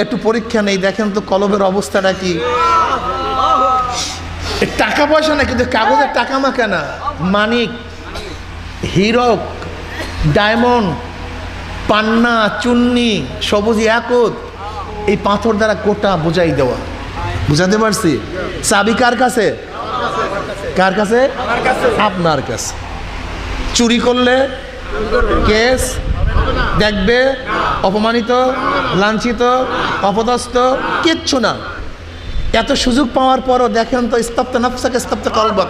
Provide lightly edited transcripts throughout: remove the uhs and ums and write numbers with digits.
একটু পরীক্ষা নেই, দেখেন তো কলবের অবস্থাটা কি। টাকা পয়সা না, কিন্তু কাগজের টাকা মাখা না, মানিক, হীরক, ডায়মন্ড, পান্না, চুন্নি, সবুজ ইয়াকুত, এই পাথর দ্বারা কোটা বোঝাই দেওয়া। বুঝাতে পারছি? চাবি কার কাছে? কার কাছে? আপনার কাছে। চুরি করলে কেস দেখবে, অপমানিত, লাঞ্ছিত, অপদস্থ, কিচ্ছু না। এত সুযোগ পাওয়ার পরও দেখেন তো, স্তব্ধ নাফসাকে স্তব্ধ কলবাক,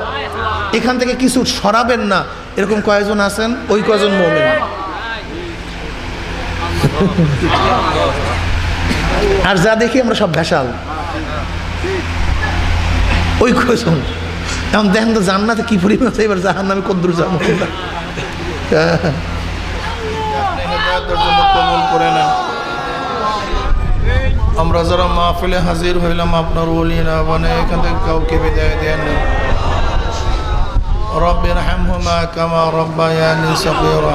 এখান থেকে কিছু সরাবেন না, এরকম কয়জন আছেন? ওই কয়জন মুমিন। আর যা দেখি আমরা সব ভেসাল, ওই কয়জন। এখন দেখেন তো জান্নাতে কি পরিমাণ, এবার জাহান্নামে কদ্দুর যাবো। কবুল করে নেন। আমরা যারা মাহফিলে হাজির হইলাম আপনার ওলি না বনে, এখান থেকে কাউকে বিদায় দেন না। রব্বি রহমহুমা কামা রব্বায়ানি সগীরা।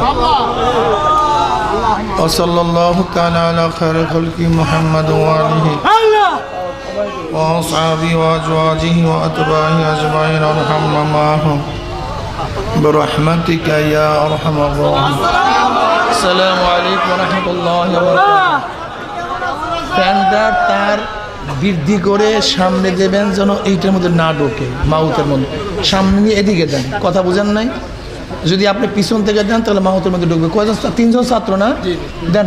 ওয়া সাল্লাল্লাহু তাআলা আলা খায়রি খালকি মুহাম্মদ ওয়া আলিহি ওয়া আসহাবিহি ওয়া আজওয়াজিহি ওয়া আতবাহি আজমাইন আরহামনা মাহুম বিরহমাতিকা ইয়া আরহামার রাহিমিন। আসসালামু আলাইকুম ওয়া রাহমাতুল্লাহি ওয়া বারাকাতুহু। ফ্যানটার তার বৃদ্ধি করে সামনে দেবেন যেন এইটার মধ্যে না ঢোকে, মাউথের মধ্যে। সামনে নিয়ে এদিকে দেন, কথা বুঝেন নাই? যদি আপনি পিছন থেকে দেন তাহলে মাউথের মধ্যে ঢুকবে। কয়জন? 3 জন ছাত্র না? দেন,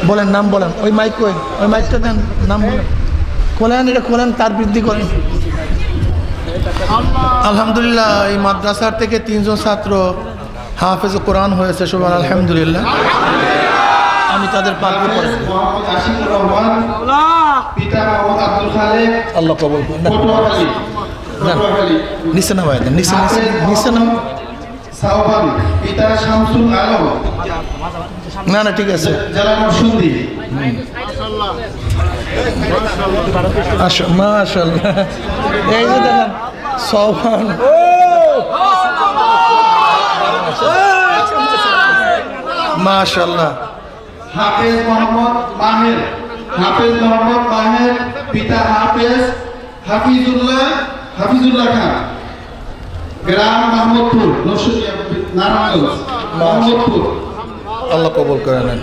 বলেন নাম বলেন। ওই মাইক কই? ওই মাইকটা দেন, নাম বলেন। খোলেন, এটা খোলেন, তার বৃদ্ধি করেন। আলহামদুলিল্লাহ, এই মাদ্রাসার থেকে 3 জন ছাত্র হাফেজ কোরআন হয়েছে, সবার আলহামদুলিল্লাহ। আমি তাদের পাত্র করে আল্লাহ কবুল করুন। নিচে নামায় দেন, নিচে নিচে নিচে নাম। না না, ঠিক আছে। মাশাআল্লাহ, এই যে দেখেন সোহান, মাশাআল্লাহ। হাফেজ মোহাম্মদ মাহের, হাফেজ মোহাম্মদ মাহের, পিতা হাফেজ হাফিজুল্লাহ খান, গ্রাম মোহাম্মদপুর, নারায়ণগঞ্জ, মোহাম্মদপুর। আল্লাহ কবুল করে নেন।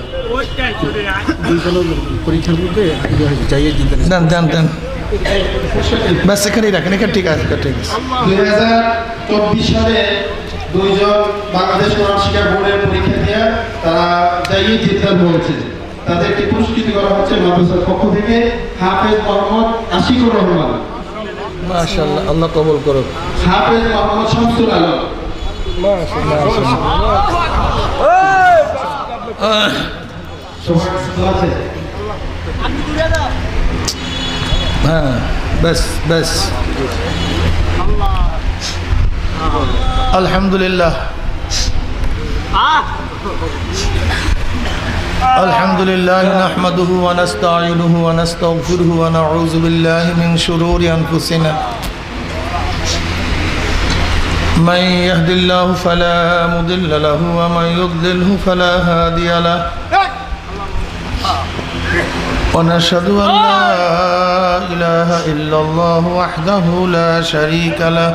দেন দেন দেন, ব্যাস এখানেই রাখেন, এখানে ঠিক আছে, ঠিক আছে। 2024 সালে 2 জন বাংলাদেশ কোরআন শিক্ষা বোর্ডের পরীক্ষা দিয়ে তারা জাইয়ে জিদ্দার হয়েছে, তাদেরকে পুরস্কৃত করা হচ্ছে মাদ্রাসার পক্ষ থেকে। হাফেজ মোহাম্মদ আশিকুর রহমান, মাশাআল্লাহ, আল্লাহ কবুল করুক। হাফেজ মোহাম্মদ শামসুল আলম, হ্যাঁ, ব্যাস ব্যাস, আলহামদুলিল্লাহ। আলহামদুলিল্লাহ নাহমাদুহু ওয়া নাস্তাঈনুহু ওয়া নাস্তাগফিরুহু ওয়া নাউযু বিল্লাহি মিন শুরুরি আনফুসিনা। من يهد الله فلا مضل له ومن يضلله فلا هادي له ونشهد أن لا إله إلا الله وحده لا شريك له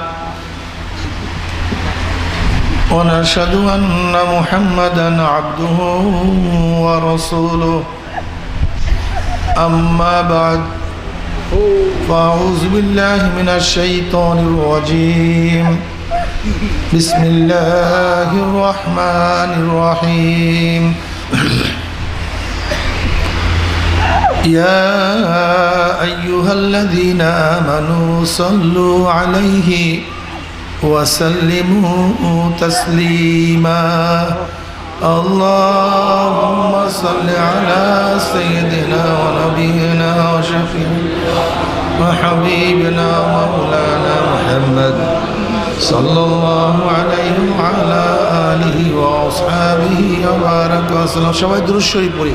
ونشهد أن محمدا عبده ورسوله أما بعد فأعوذ بالله من الشيطان الرجيم بسم الله الرحمن الرحيم يا أيها الذين آمنوا صلوا عليه وسلموا تسليما اللهم صل على سيدنا ونبينا وشفيعنا وحبيبنا مولانا محمد صلى الله عليه وعلى آله وأصحابه وبارك وسلم. সবাই দুরূদ শরীফ পড়ি।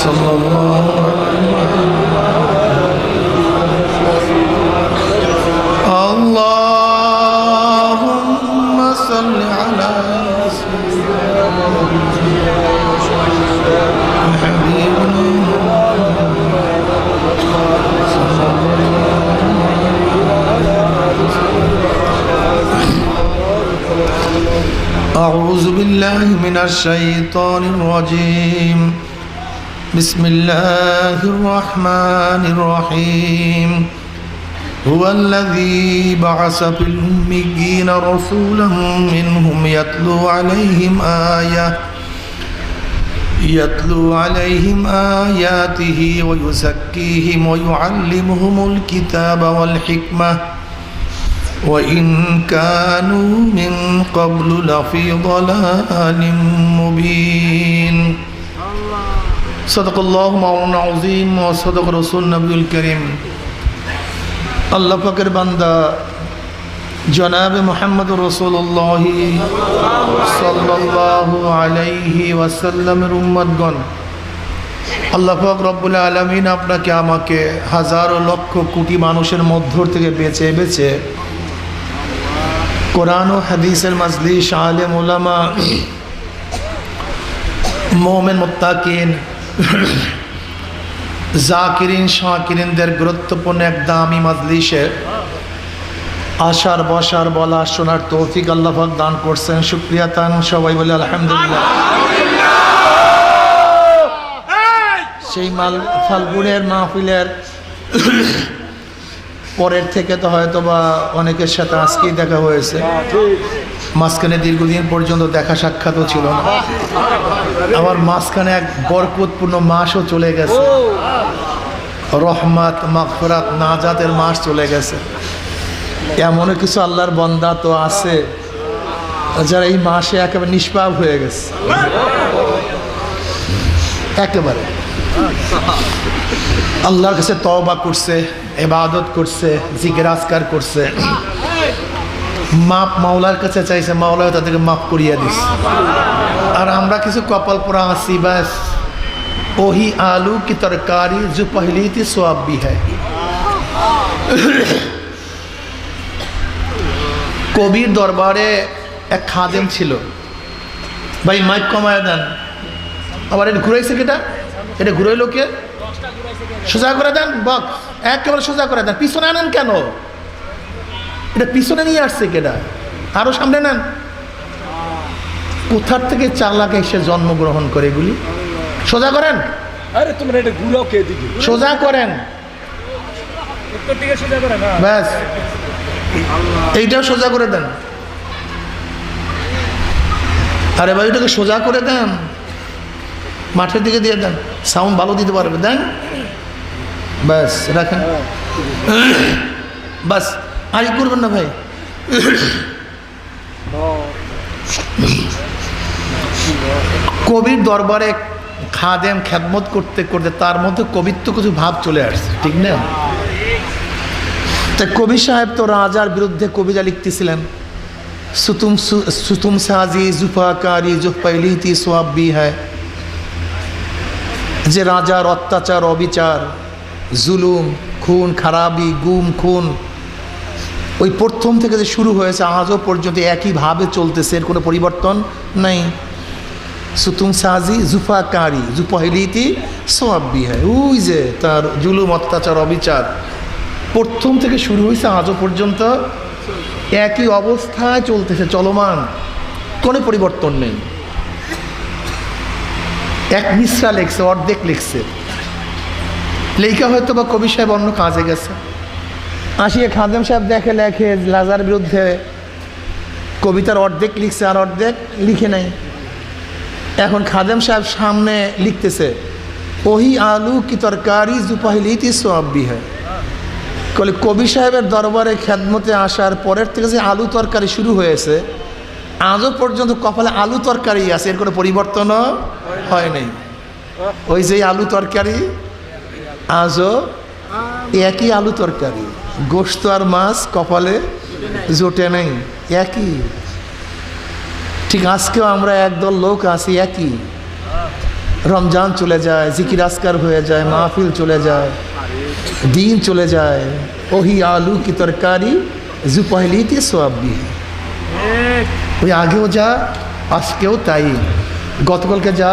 صلى الله عليه وسلم. الله أعوذ بالله من الشيطان الرجيم بسم الله الرحمن الرحيم هو الذي بعث في الأميين رسولا منهم يتلو عليهم آياته ويزكيهم ويعلمهم الكتاب والحكمة وإن كانوا من قبل لفي ضلال مبين صدق الله مولانا العظيم وصدق رسول النبي الكريم আল্লাহ পাকের বান্দা জনাবে মুহাম্মদ রাসূলুল্লাহ সাল্লাল্লাহু আলাইহি ওয়াসাল্লামের উম্মতগণ, আল্লাহ পাক রব্বুল আলামিন আপনাকে আমাকে হাজারো লক্ষ কোটি মানুষের মধ্য থেকে বেছে বেছে কোরআন ও হাদিসের মাজলিস, আলেম ওলামা, মুমিন মুত্তাকিন, জাকিরিন শাকিরিনদের গুরুত্বপূর্ণ এক দামি মাজলিসে আসার বসার বলা শোনার তৌফিক আল্লাহ পাক দান করছেন। শুকরিয়া তান সবাই বলে আলহামদুলিল্লাহ। সেই ফাল্গুনের মাহফিলের পরের থেকে তো হয়তো বা অনেকের সাথে আজকেই দেখা হয়েছে, মাঝখানে দীর্ঘদিন পর্যন্ত দেখা সাক্ষাৎও ছিল না। আবার মাঝখানে এক বরকতপূর্ণ মাসও চলে গেছে, রহমত মাগফিরাত নাজাতের মাস চলে গেছে। এমনও কিছু আল্লাহর বান্দা তো আছে যারা এই মাসে একেবারে নিষ্পাপ হয়ে গেছে, একেবারে আল্লাহর কাছে তওবা করছে, ইবাদত করছে, জিকির আজকার করছে, মাপ মাওলার কাছে চাইছে, মাওলাও তাদেরকে মাফ করিয়ে দিস। আর আমরা কিছু কপাল পোড়া আছি, ব্যাস ওহি আলু কি তরকারি जो पहली थी स्वाब भी है। কবির দরবারে এক খাদেম ছিল, ভাই মাইক কমায় দেন। আবার এটা ঘুরাইছে কেটা, এটা ঘুরাইলো কে? সোজা করে দেন বক্স, একেবারে সোজা করে দেন। পিছনে আনেন কেন? এটা পিছনে নিয়ে আসছে কেটা? আরো সামনে নেন। কোথার থেকে চালাক এসে জন্মগ্রহণ করে এগুলি? সোজা করেন। আরে তোমরা এটা ঘুরাও কে দিকে? সোজা করেন, উত্তর দিকে সোজা করে না। ব্যাস এইটাও সোজা করে দেন। আরে ভাই ওটাকে সোজা করে দেন, মাঠের দিকে দিয়ে দেন, সাউন্ড ভালো দিতে পারবে। দেন, ব্যাস রাখেন, বাস আর করবেন না ভাই। কবির দরবারে খাদেম খেদমত করতে করতে তার মধ্যে কবিত্ব কিছু ভাব চলে আসছে, ঠিক না? তা কবি সাহেব তো রাজার বিরুদ্ধে কবিতা লিখতেছিলেন, সুতুম সাজি জুফাকারি জো পহলি থি সোয়াব ভি হ্যায়, যে রাজার অত্যাচার, অবিচার, জুলুম, খুন খারাপি, গুম খুন ওই প্রথম থেকে যে শুরু হয়েছে আজও পর্যন্ত একইভাবে চলতেছে, এর কোনো পরিবর্তন নাই। সুতুম সাজি জুফাকারি জু পহলি থি সোয়াব ভি হ্যায়, ওই যে তার জুলুম, অত্যাচার, অবিচার প্রথম থেকে শুরু হয়েছে আজও পর্যন্ত একই অবস্থায় চলতেছে, চলমান, কোনো পরিবর্তন নেই। এক মিশ্রা লেখছে, অর্ধেক লিখছে, লেখা হয়তো বা কবি সাহেব অন্য কাজে গেছে, আসিয়ে খাদেম সাহেব দেখে লেখে রাজার বিরুদ্ধে কবিতার অর্ধেক লিখছে আর অর্ধেক লিখে নেই। এখন খাদেম সাহেব সামনে লিখতেছে ওহি আলু কি তরকারি জু পহলি থি সোয়াব ভি হ্যায়। বলে কবি সাহেবের দরবারে খেদমতে আসার পরের থেকে যে আলু তরকারি শুরু হয়েছে আজও পর্যন্ত কপালে আলু তরকারি আছে, এর কোনো পরিবর্তনও হয় নাই। ওই যে আলু তরকারি আজও একই আলু তরকারি, গোশত আর মাছ কপালে জোটে নেই, একই। ঠিক আজকেও আমরা একদল লোক আছি একই, রমজান চলে যায়, জিকির আজকার হয়ে যায়, মাহফিল চলে যায়, দিন চলে যায়, ওহি আলু কি তরকারি জু পহলি থি সোয়াব ভি হ্যায়। ওই আগেও যা আজকেও তাই, গতকালকে যা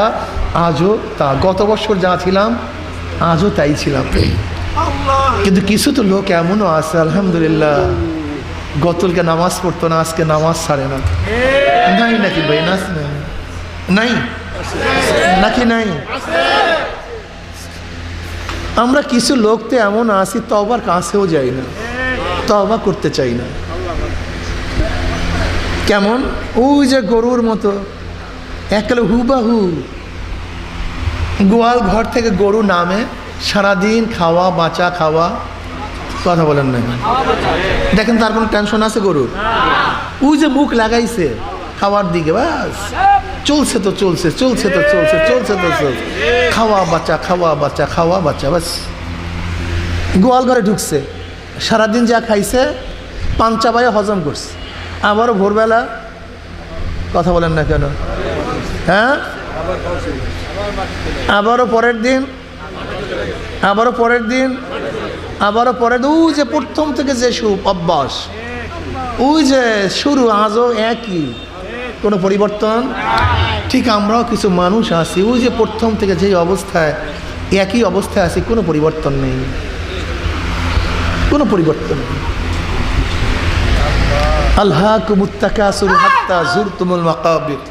আজও তা, গত বছর যা ছিলাম আজও তাই ছিলাম। কিন্তু কিছু তো লোক এমনও আছে আলহামদুলিল্লাহ, গতকালকে নামাজ পড়তো না, আজকে নামাজ ছাড়ে না। নাই নাকি ভাই? নাচ নাই নাকি নাই? আমরা কিছু লোক তো এমন আসি তওবার কাছেও যাই না, তওবা করতে চাই না। কেমন? ওই যে গরুর মতো একেবারে হুবাহু গোয়াল ঘর থেকে গরু নামে, সারাদিন খাওয়া বাঁচা খাওয়া, কথা বলেন না, দেখেন তার কোনো টেনশন আছে গরুর? ওই যে মুখ লাগাইছে খাওয়ার দিকে, বাস চলছে তো চলছে, চলছে তো চলছে, চলছে তো চলছে, খাওয়া বাচ্চা খাওয়া বাচ্চা খাওয়া বাচ্চা, বাস গোয়াল ঘরে ঢুকছে, সারাদিন যা খাইছে পাঞ্চা বায়ে হজম করছে, আবারও ভোরবেলা, কথা বলেন না কেন? হ্যাঁ, আবারও পরের দিন, আবারও পরের দিন, আবারও পরের দিন, ওই যে প্রথম থেকে যে অভ্যাস, ওই যে শুরু, আজও একই, কোনো পরিবর্তন। ঠিক আমরাও কিছু মানুষ আছি ওই যে প্রথম থেকে যে অবস্থায়, একই অবস্থায় আছি, কোনো পরিবর্তন নেই, কোনো পরিবর্তন নেই। আলহাকুমুত তাকাসুর হাত্তা যুরতুমুল মাকাবির।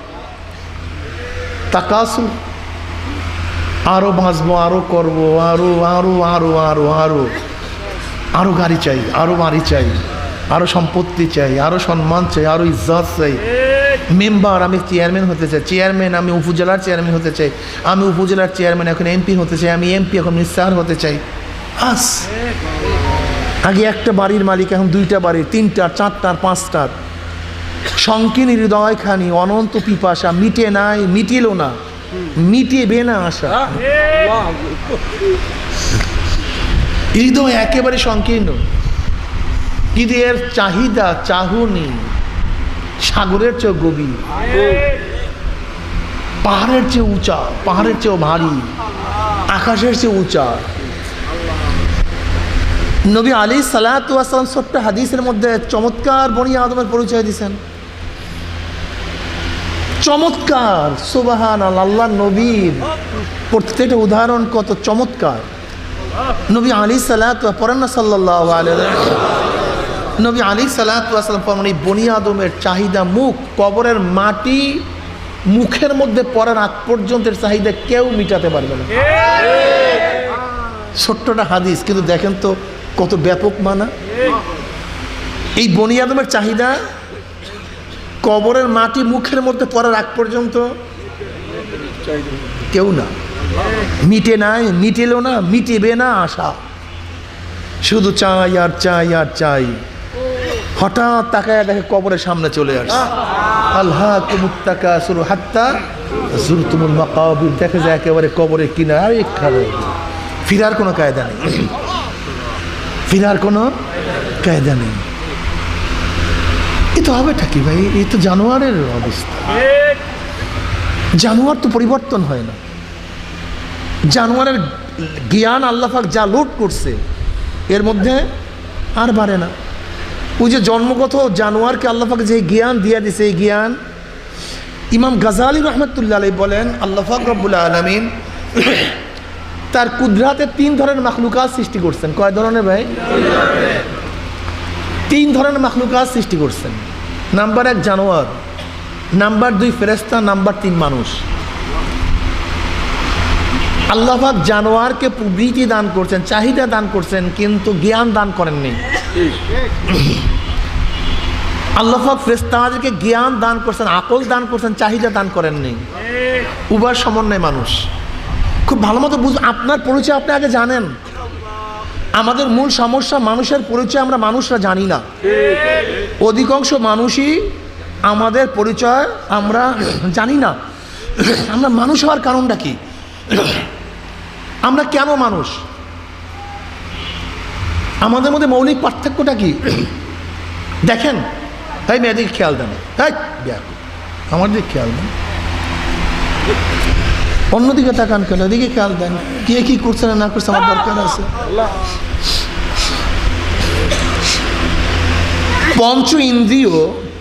তাকাসুর, আরো বাঁচবো, আরো করবো, আরো আরো আরো আরো আরো আরো গাড়ি চাই, আরো বাড়ি চাই, আরো সম্পত্তি চাই, আরো সম্মান চাই, আরো ইজ্জত চাই। মেম্বার, আমি চেয়ারম্যান হতে চাই, চেয়ারম্যান আমি উপজেলার চেয়ারম্যান হতে চাই, আমি উপজেলার চেয়ারম্যান এখন এমপি হতে চাই, আমি এমপি এখন মিনিস্টার হতে চাই। আস আগে একটা বাড়ির মালিক, এখন দুইটা বাড়ির, তিনটার, চারটার, পাঁচটার। সংকীর্ণ হৃদয়খানি, অনন্ত পিপাসা, মিটে নাই, মিটিল না, মিটিবে না আশা। হৃদয় একেবারে সংকীর্ণ, হৃদয়ের চাহিদা চাহুনি সাগরের চেয়ে গভীর, পাহাড়ের চেয়ে উঁচা, পাহাড়ের চেয়েও ভারী, আকাশের চেয়ে উঁচা। নবী আলাইহিস সালাতু ওয়াস সালাম ছোট্ট হাদিসের মধ্যে চমৎকার বনি আদমের পরিচয় দিয়েছেন, চমৎকার। সুবহানাল্লাহ, আল্লাহ নবীর প্রত্যেকটা উদাহরণ কত চমৎকার। নবী আলাইহিস সালাতু পড়েন না সাল্লাল্লাহু আলাইহি ওয়াসাল্লাম, নবী আলাইহিস সালাতু ওয়াস সালাম পড়েন এই বনি আদমের চাহিদা, মুখ, কবরের মাটি মুখের মধ্যে পড়ার আগ পর্যন্ত চাহিদা কেউ মিটাতে পারবে না। ছোট্টটা হাদিস, কিন্তু দেখেন তো কত ব্যাপক মানা। এই বনি আদমের চাহিদা কবরের মাটি মুখের মধ্যে পড়ার আগ পর্যন্ত কেউ না, মিটে নাই, মিটেল না, মিটিবে না আশা, শুধু চাই আর চাই আর চাই। হঠাৎ তাকায় দেখে কবরের সামনে চলে আসে, আলহাকুমুত তাকাসুর হাত্তা যুরতুমুল মাকাবির। দেখে যায় একেবারে কবরের কিনারে, ফিরার কোনো কায়দা নেই, ফিরার কোনো কায়দা নেই। এ তো হবেটা কি ভাই? এই তো জানোয়ারের অবস্থা। জানোয়ার তো পরিবর্তন হয় না। জানোয়ারের জ্ঞান আল্লাহ পাক যা লোড করছে এর মধ্যে আর বাড়ে না। ওই যে জন্মগত জানোয়ারকে আল্লাহ পাক যে জ্ঞান দিয়ে দিছে, এই জ্ঞান ইমাম গাজালি রহমতুল্লাহ আলাইহি বলেন, আল্লাহ পাক রব্বুল আলামিন তার কুদরাতে 3 ধরনের মাখলুকাত সৃষ্টি করছেন। কয় ধরনের ভাই? 3 ধরনের মাখলুকাত সৃষ্টি করছেন। নাম্বার 1 জানোয়ার, নাম্বার 2 ফেরেশতা, নাম্বার 3 মানুষ। আল্লাহ পাক জানোয়ারকে প্রবৃত্তি দান করছেন, চাহিদা দান করছেন, কিন্তু জ্ঞান দান করেননি। আল্লাহ পাক ফেরেশতাদেরকে জ্ঞান দান করছেন, আকল দান করছেন, চাহিদা দান করেননি। উভয় সমন্বয় মানুষ। খুব ভালো মতো আপনার পরিচয় আপনি আগে জানেন। আমাদের মূল সমস্যা, মানুষের পরিচয় আমরা মানুষরা জানি না। অধিকাংশ মানুষই আমাদের পরিচয় আমরা জানি না। আমরা মানুষ হওয়ার কারণটা কি? আমরা কেন মানুষ? আমাদের মধ্যে মৌলিক পার্থক্যটা কি? দেখেন, তাই মেয়েদিকে খেয়াল দেন, তাই আমার দিকে খেয়াল দেন, অন্যদিকে তাকান কেন? এদিকে খেয়াল দেন, কে কি করছে না করছে আমার দরকার আছে।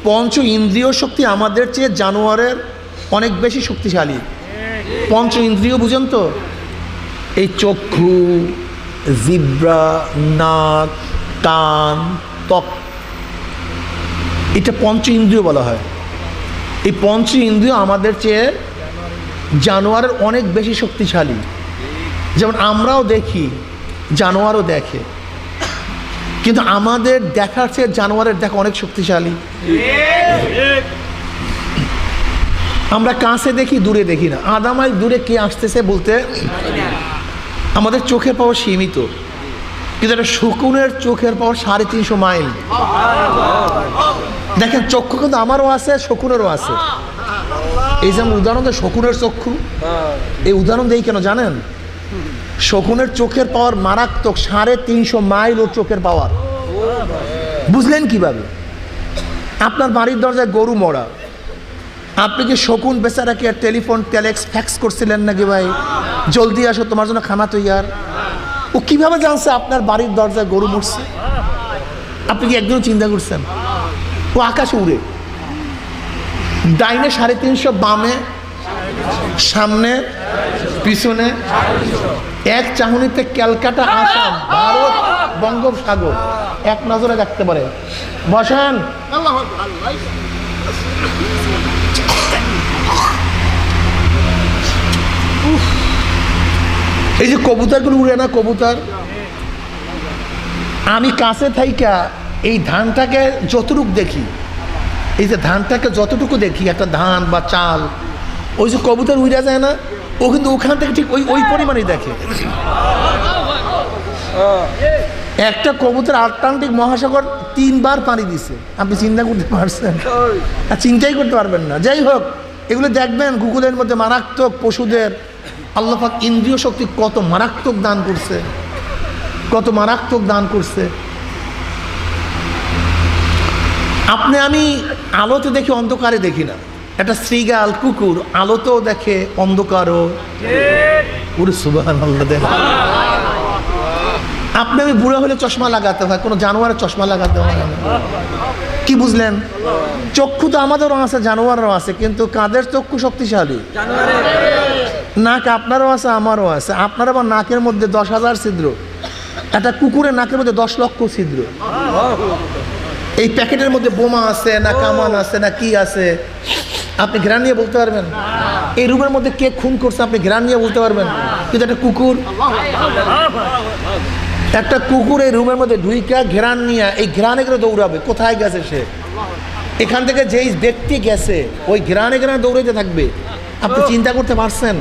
পঞ্চ ইন্দ্রিয় শক্তি আমাদের চেয়ে জানোয়ারের অনেক বেশি শক্তিশালী। পঞ্চ ইন্দ্রিয় বুঝেন তো? এই চক্ষু, জিহ্বা, নাক, কান, ত্বক, এটা পঞ্চ ইন্দ্রিয় বলা হয়। এই পঞ্চ ইন্দ্রিয় আমাদের চেয়ে জানোয়ারের অনেক বেশি শক্তিশালী। যেমন আমরাও দেখি, জানোয়ারও দেখে, কিন্তু আমাদের দেখার চেয়ে জানোয়ারের দেখা অনেক শক্তিশালী। আমরা কাছে দেখি, দূরে দেখি না। আধা মাইল দূরে কে আসতেছে বলতে আমাদের চোখের পাওয়ার সীমিত, কিন্তু একটা শকুনের চোখের পাওয়ার 350 মাইল। দেখেন, চক্ষু কিন্তু আমারও আছে, শকুনেরও আছে। এই যেমন উদাহরণ দেয় শকুনের চক্ষু, এই উদাহরণ দেই কেন জানেন? শকুনের চোখের পাওয়ার মারাত্মক, 350 মাইল ওর চোখের পাওয়ার। বুঝলেন কিভাবে? আপনার বাড়ির দরজায় গরু মরা, আপনি কি শকুন বেচারাকে টেলিফোন টেলেক্স ফ্যাক্স করছিলেন নাকি, ভাই জলদি আসো তোমার জন্য খানা তৈয়ার? ও কিভাবে জানছে আপনার বাড়ির দরজায় গরু মরছে? আপনি কি একদিনও চিন্তা করছেন? ও আকাশে উড়ে, ডাইনে 350, বামে, সামনে, পিছনে, এক চাহনিতে ক্যালকাটা, আসাম, ভারত, বঙ্গোপসাগর এক নজরে দেখতে পারে। বসেন। এই যে কবুতরগুলো উড়ে না, কবুতর, আমি কাছে থাইকা এই ধানটাকে যতটুকু দেখি, এই যে ধানটাকে যতটুকু দেখি, একটা ধান বা চাল, ওই যে কবুতর উড়ে যায় না, ও কিন্তু ওখান থেকে ঠিক ওই পরিমাণেই দেখে। একটা কবুতর আটলান্টিক মহাসাগর 3 বার পানি দিছে, আপনি চিন্তা করতে পারছেন? আর চিন্তাই করতে পারবেন না। যাই হোক, এগুলো দেখবেন গুগলের মধ্যে। মারাত্মক পশুদের আল্লাহ পাক ইন্দ্রিয় শক্তি কত মারাত্মক দান করছে, কত মারাত্মক দান করছে। আপনি আমি আলোতে দেখি, অন্ধকারে দেখি না। একটা শ্রীগাল, কুকুর আলোতেও দেখে, অন্ধকারও। পুরো সুবহানাল্লাহ। দেখেন, আপনি আমি বুড়ো হলে চশমা লাগাতে হয়, কোনো জানোয়ারের চশমা লাগাতে হয় না। কি বুঝলেন? চক্ষু তো আমাদেরও আছে, জানোয়ারেরও আছে, কিন্তু কাদের চক্ষু শক্তিশালী? নাক আপনারও আছে, আমারও আছে। আপনার আবার নাকের মধ্যে 10,000 ছিদ্র, একটা কুকুরের নাকের মধ্যে 10 লক্ষ ছিদ্র। এই প্যাকেটের মধ্যে বোমা আছে না কামান আছে না কি আছে, আপনি ঘ্রাণ নিয়ে বলতে পারবেন? এই রুমের মধ্যে কে খুন করছে আপনি ঘ্রাণ নিয়ে বলতে পারবেন? কিন্তু একটা কুকুর এই রুমের মধ্যে ঢুইকা ঘ্রাণ নিয়ে, এই ঘ্রাণে করে দৌড়াবে। কোথায় গেছে সে? এখান থেকে যেই ব্যক্তি গেছে ওই ঘ্রাণে দৌড়াইতে থাকবে। আপনি চিন্তা করতে পারছেন?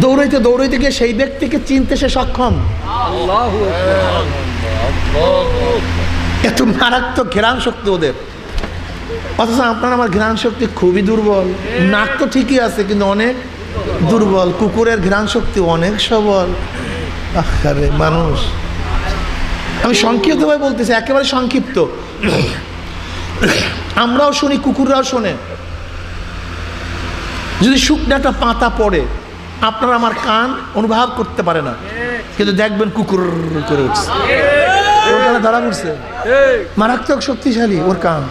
দৌড়াইতে দৌড়াইতে গিয়ে সেই ব্যক্তিকে চিনতে সে সক্ষম। এত মারাত্মক ঘ্রাণ শক্তি ওদের। অথচ আপনার আমার ঘ্রাণ শক্তি খুবই দুর্বল। নাক তো ঠিকই আছে, কিন্তু অনেক দুর্বল। কুকুরের ঘ্রাণ শক্তি অনেক সবল। আরে মানুষ, আমি সংক্ষিপ্তভাবে বলতেছি, একেবারে সংক্ষিপ্ত। আমরাও শুনি, কুকুররাও শোনে। যদি শুকনো একটা পাতা পড়ে, আপনার আমার কান অনুভব করতে পারে না, কিন্তু দেখবেন কুকুর করে উঠছে, ওর কানে ধরা পড়ছে। মারাত্মক শক্তিশালী ওর কান।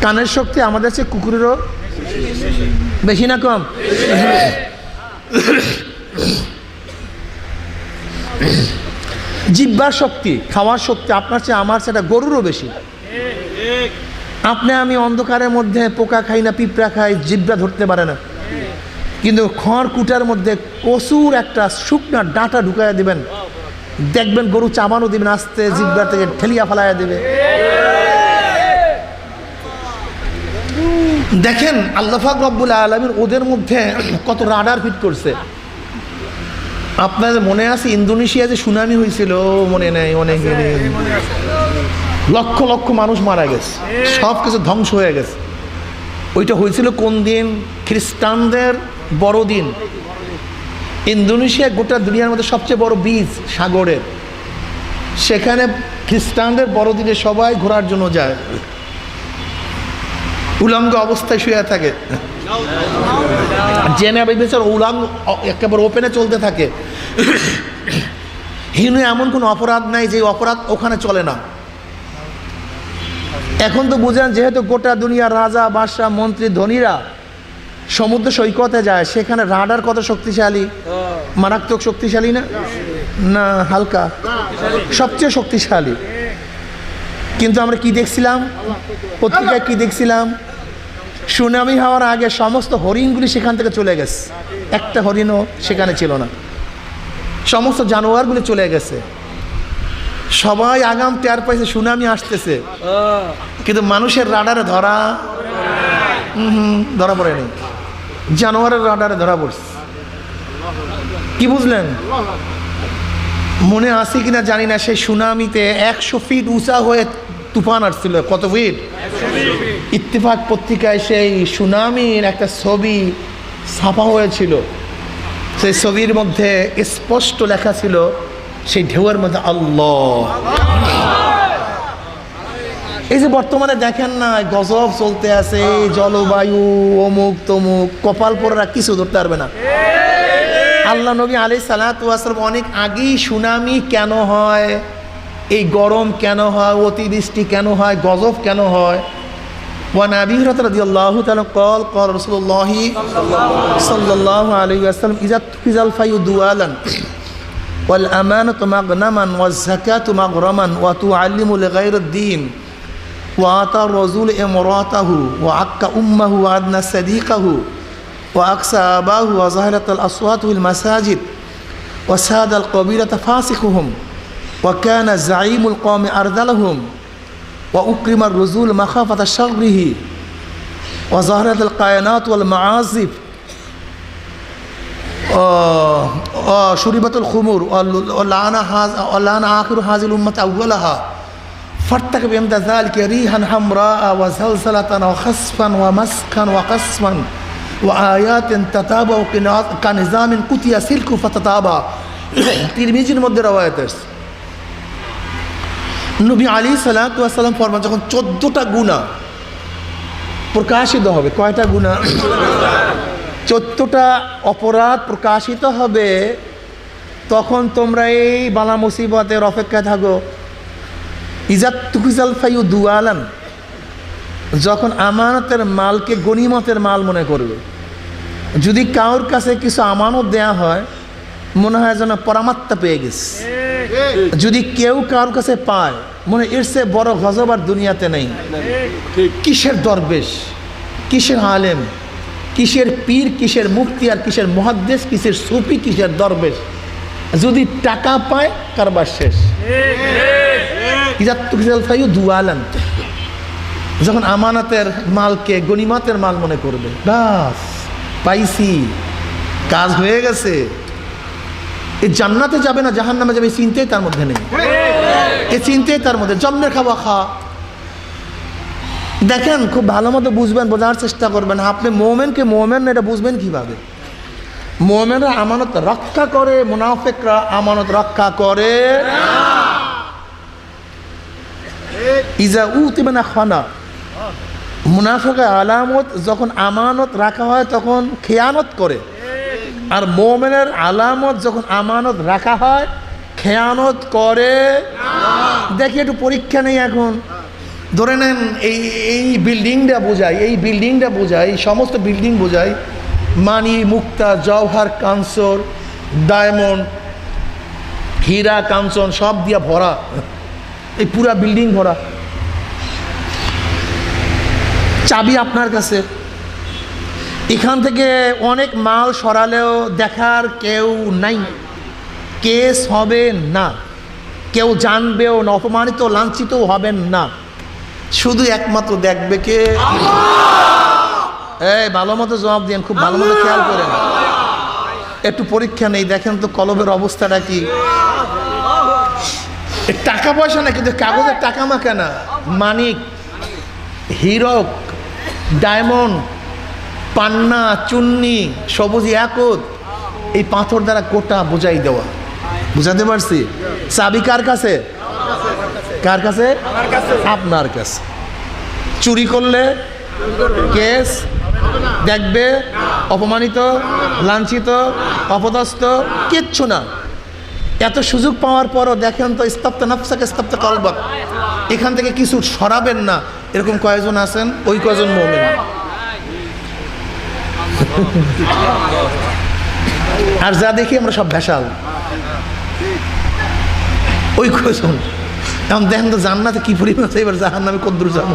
কানের শক্তি আমাদের চেয়ে কুকুরেরও বেশি না কম? জিহ্বার শক্তি, খাওয়ার শক্তি আপনার চেয়ে আমার চেয়ে গরুরও বেশি। আপনি আমি অন্ধকারের মধ্যে পোকা খাই না, পিঁপড়া খাই, জিহ্বা ধরতে পারে না, কিন্তু খড় কুটার মধ্যে কচুর একটা শুকনা ডাঁটা ঢুকাইয়া দিবেন, দেখবেন গরু চাবানো দিবেন, আস্তে জিহ্বার থেকে ঠেলিয়া ফেলাইয়া দেবে। দেখেন আল্লাহ পাক রব্বুল আলামিন ওদের মধ্যে কত রাডার ফিট করছে। আপনাদের মনে আছে ইন্দোনেশিয়া যে সুনামি হয়েছিল? মনে নেই? অনেক লক্ষ লক্ষ মানুষ মারা গেছে, সব কিছু ধ্বংস হয়ে গেছে। ওইটা হয়েছিল কোন দিন? খ্রিস্টানদের বড়দিন। ইন্দোনেশিয়া গোটা দুনিয়ার মধ্যে সবচেয়ে বড় বীজ সাগরের, সেখানে খ্রিস্টানদের বড়দিনে সবাই ঘোরার জন্য যায়, উলঙ্গ অবস্থায় শুয়ে থাকে, জেনে বিচার উলঙ্গ একেবারে ওপেনে চলতে থাকে। হিন্দু এমন কোনো অপরাধ নাই যে অপরাধ ওখানে চলে না। এখন তো বুঝেন, যেহেতু গোটা দুনিয়ার রাজা, বাদশাহ, মন্ত্রী, ধনীরা সমুদ্র সৈকতে যায়, সেখানে রাডার কত শক্তিশালী, মারাত্মক শক্তিশালী না? না, হালকা, সবচেয়ে শক্তিশালী। কিন্তু আমরা কি দেখছিলাম, পত্রিকায় কি দেখছিলাম, সুনামি হওয়ার আগে সমস্ত হরিণগুলি সেখান থেকে চলে গেছে, একটা হরিণও সেখানে ছিল না, সমস্ত জানোয়ারগুলি চলে গেছে। সবাই আগাম টের পাইছে সুনামি আসতেছে, কিন্তু মানুষের রাডারে ধরা ধরা পড়েনি, জানোয়ারের রাডারে ধরা পড়ছে। কি বুঝলেন? মনে আছে কিনা জানি না, সেই সুনামিতে 100 ফিট উঁচা হয়ে তুফান আসছিল। কত ফিট? ইত্তেফাক পত্রিকায় সেই সুনামির একটা ছবি ছাপা হয়েছিল। সেই ছবির মধ্যে স্পষ্ট লেখা ছিল, সেই ঢেউয়ের মধ্যে আল্লাহ। এই যে বর্তমানে দেখেন না, গজব চলতে আছে, জলবায়ু অমুক তমুক, কপাল পরা কিছু ধরতে পারবে না। আল্লাহ নবী আলাইহিস সালাতু ওয়াস সালাম অনেক আগেই সুনামি কেন হয়, এই গরম কেন হয়, অতিবৃষ্টি কেন হয়, গজব কেন হয়, ওয়ান আবি হুরায়রা রাদিয়াল্লাহু তাআলা قال قال رسول الله صلى الله عليه وسلم إذا تخذ الفيء دوالا والأمانة مغنما والزكاة مغرما وتعلم لغير الدين وأعطى الرجل امرأته وعق أمه وأدنى صديقه وأقصى أباه وظهرت الأصوات في المساجد وساد القبيلة فاسقهم وكان زعيم القوم أرذلهم وأكرم الرجل مخافة شره وظهرت القينات والمعازف شربت الخمور ولعن آخر هذه الأمة أولها فارتكب عند ذلك ريحا حمراء وزلزلة وخسفا ومسكا وقسما وآيات تتابع كنظام قطع سلك فتتابع। তিরমিজির মধ্যে রওয়ায়াত আছে, নবী আলাইহিস সালাতু ওয়াস সালাম ফরমান, যখন 14টা গুনাহ প্রকাশিত হবে, কয়টা গুনাহ? 14টা অপরাধ প্রকাশিত হবে, তখন তোমরা এই বালা মুসিবতের অপেক্ষায় থাকো। ইজাত তুকিজাল ফাইউ দুয়ালান, যখন আমানতের মালকে গনিমতের মাল মনে করবে। যদি কারোর কাছে কিছু আমানত দেয়া হয়, মনে হয় যেন পরামাত্মা পেয়ে গেছে। যদি কেউ কারোর কাছে পায়, মনে এর চেয়ে বড় গজব আর দুনিয়াতে নেই। কিসের দরবেশ, কিসের আলেম, কিসের পীর, কিসের মুফতি, আর কিসের মুহাদ্দিস, কিসের সুফি, কিসের দরবেশ, যদি টাকা পায় কারবার শেষ। দুয়ালান, যখন আমানতের মালকে গনিমতের মাল মনে করবে, বাস পাইছি, কাজ হয়ে গেছে, এই জান্নাতে যাবে না জাহান্নামে যাবে, এই চিন্তাই তার মধ্যে নেই, এই চিন্তাই তার মধ্যে। জন্মের খাওয়া খা। দেখেন, খুব ভালো মতো বুঝবেন, বোঝার চেষ্টা করবেন। আপনি মোমেনকে মোমেন এটা বুঝবেন কিভাবে? মোমেনরা আমানত রক্ষা করে, মুনাফিকরা আমানত রক্ষা করে। ইজা উতিমানা খানা, মুনাফিকের আলামত যখন আমানত রাখা হয় তখন খেয়ানত করে, আর মোমেনের আলামত যখন আমানত রাখা হয় খেয়ানত করে। দেখি একটু পরীক্ষা নেই এখন। ধরে নেন এই বিল্ডিংটা বোঝায়, এই বিল্ডিংটা বোঝায়, এই সমস্ত বিল্ডিং বোঝায় মানি, মুক্তা, জওহার, কাঞ্চন, ডায়মন্ড, হীরা, কাঞ্চন সব দিয়া ভরা, এই পুরা বিল্ডিং ভরা। চাবি আপনার কাছে, এখান থেকে অনেক মাল সরালেও দেখার কেউ নাই, কেস হবে না, কেউ জানবেও না, অপমানিত লাঞ্ছিত হবেন না, শুধু একমাত্র দেখবে কে? এই ভালো মতো জবাব দিন, খুব ভালো মতো খেয়াল করেন, একটু পরীক্ষা নেই। দেখেন তো কলবের অবস্থাটা কি। টাকা পয়সা না, কিন্তু কাগজের টাকা মাখা না, মানিক, হীরক, ডায়মন্ড, পান্না, চুন্নি, সবুজ একত, এই পাথর দ্বারা গোটা বোঝাই দেওয়া। বুঝাতে পারছি? চাবি কার কাছে? কার কাছে? আপনার কাছে। চুরি করলে কেস দেখবে, অপমানিত, লাঞ্ছিত, অপদস্থ কিচ্ছু না। এত সুযোগ পাওয়ার পরও দেখেন তো, স্তব্ধ নফসাকে স্তব্ধ কলবক, এখান থেকে কিছু সরাবেন না, এরকম কয়জন আছেন? ওই কয়জন মুমিন। আর যা দেখি আমরা সব ভেসাল, ওই কয়জন। এখন দেখেন তো জান্নাতে কি পরিমাণ আছে, এবার জাহান্নামে কদ্দুর যাবো।